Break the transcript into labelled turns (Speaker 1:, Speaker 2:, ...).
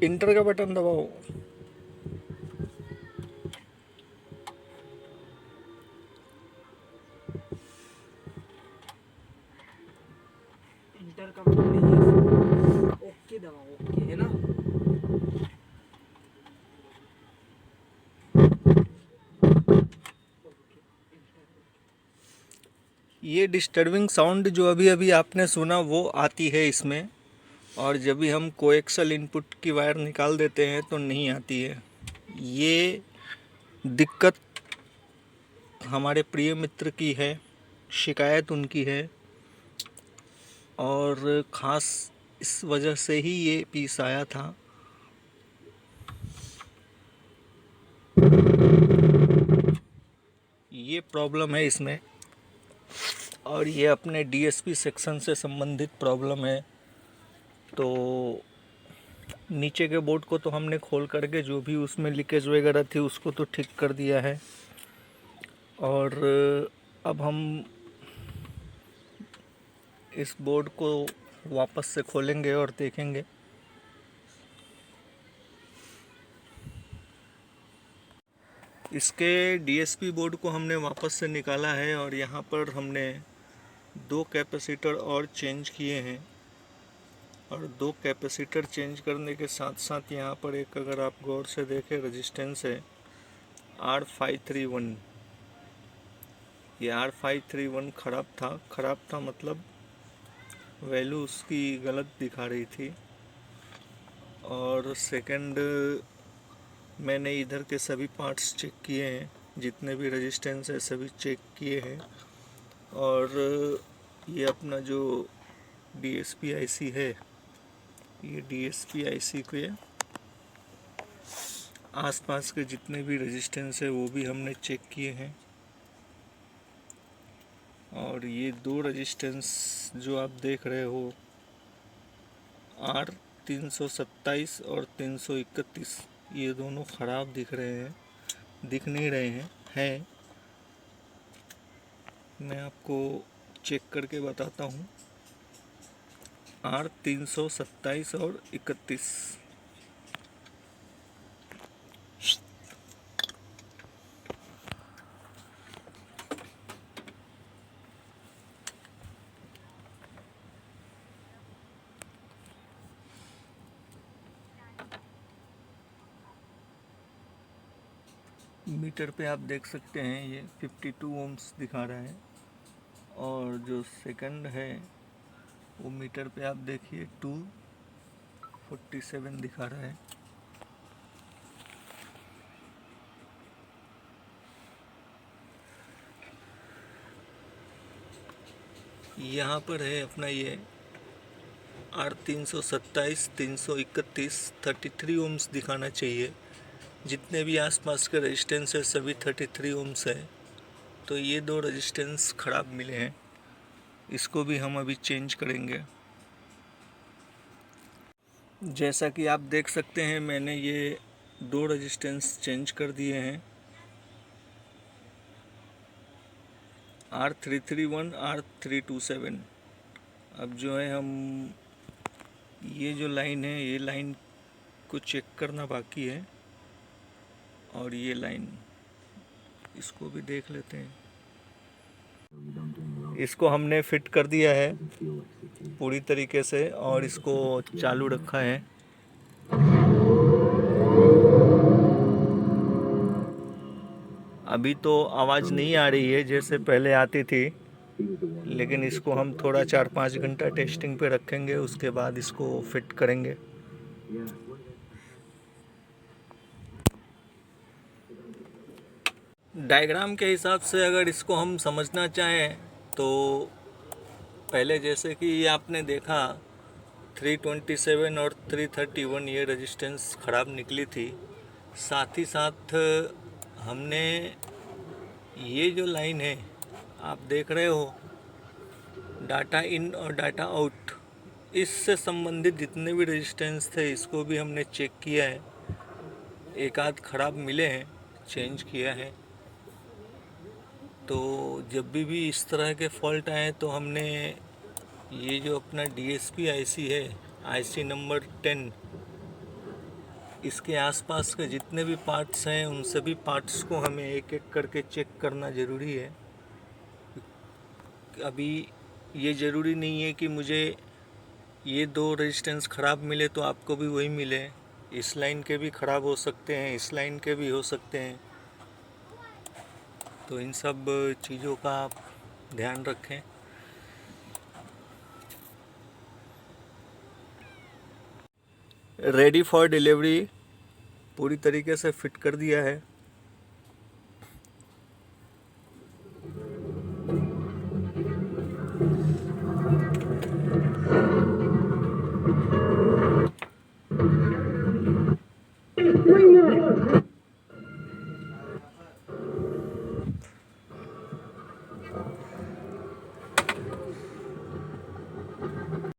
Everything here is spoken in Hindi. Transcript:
Speaker 1: इंटर का बटन दबाओ।
Speaker 2: इंटर का बटन नहीं है, ओके दबाओ, ओके है ना।
Speaker 1: ये डिस्टर्बिंग साउंड जो अभी अभी आपने सुना वो आती है इसमें, और जब भी हम कोएक्सल इनपुट की वायर निकाल देते हैं तो नहीं आती है। ये दिक्कत हमारे प्रिय मित्र की है, शिकायत उनकी है, और ख़ास इस वजह से ही ये पीस आया था। ये प्रॉब्लम है इसमें, और ये अपने डीएसपी सेक्शन से संबंधित प्रॉब्लम है। तो नीचे के बोर्ड को तो हमने खोल करके जो भी उसमें लीकेज वगैरह थी उसको तो ठीक कर दिया है, और अब हम इस बोर्ड को वापस से खोलेंगे और देखेंगे। इसके डीएसपी बोर्ड को हमने वापस से निकाला है, और यहाँ पर हमने 2 कैपेसिटर और चेंज किए हैं, और 2 कैपेसिटर चेंज करने के साथ साथ यहाँ पर एक, अगर आप गौर से देखें, रेजिस्टेंस है R531। ये R531 ख़राब था मतलब वैल्यू उसकी गलत दिखा रही थी। और सेकंड, मैंने इधर के सभी पार्ट्स चेक किए हैं, जितने भी रेजिस्टेंस है सभी चेक किए हैं, और ये अपना जो डीएसपी आईसी है, ये डीएसपी आईसी के आसपास के जितने भी रेजिस्टेंस है वो भी हमने चेक किए हैं। और ये 2 रेजिस्टेंस जो आप देख रहे हो, R327 और 331, ये दोनों ख़राब दिख नहीं रहे हैं। मैं आपको चेक करके बताता हूँ। R327 और 31, मीटर पे आप देख सकते हैं ये 52 ओम्स दिखा रहा है, और जो सेकंड है वो मीटर पे आप देखिए 247 दिखा रहा है। यहाँ पर है अपना ये R327, 331, 33 ओम्स दिखाना चाहिए। जितने भी आसपास के रेजिस्टेंस है सभी 33 ओम्स है, तो ये 2 रेजिस्टेंस ख़राब मिले हैं, इसको भी हम अभी चेंज करेंगे। जैसा कि आप देख सकते हैं मैंने ये 2 रेजिस्टेंस चेंज कर दिए हैं, R331, R327। अब जो है हम ये जो लाइन है, ये लाइन को चेक करना बाकी है, और ये लाइन, इसको भी देख लेते हैं। इसको हमने फिट कर दिया है पूरी तरीके से, और इसको चालू रखा है। अभी तो आवाज़ नहीं आ रही है जैसे पहले आती थी, लेकिन इसको हम थोड़ा 4-5 घंटा टेस्टिंग पे रखेंगे, उसके बाद इसको फिट करेंगे। डायग्राम के हिसाब से अगर इसको हम समझना चाहें तो पहले जैसे कि आपने देखा 327 और 331 ये रेजिस्टेंस ख़राब निकली थी, साथ ही साथ हमने ये जो लाइन है आप देख रहे हो, डाटा इन और डाटा आउट, इससे संबंधित जितने भी रेजिस्टेंस थे इसको भी हमने चेक किया है। एक आध ख़राब मिले हैं, चेंज किया है। तो जब भी इस तरह के फॉल्ट आए तो हमने ये जो अपना DSP IC है, IC नंबर 10, इसके आसपास के जितने भी पार्ट्स हैं उन सभी पार्ट्स को हमें एक एक करके चेक करना ज़रूरी है। अभी ये ज़रूरी नहीं है कि मुझे ये 2 रेजिस्टेंस ख़राब मिले तो आपको भी वही मिले। इस लाइन के भी ख़राब हो सकते हैं, इस लाइन के भी हो सकते हैं। तो इन सब चीज़ों का आप ध्यान रखें। रेडी फॉर डिलीवरी पूरी तरीके से फिट कर दिया है।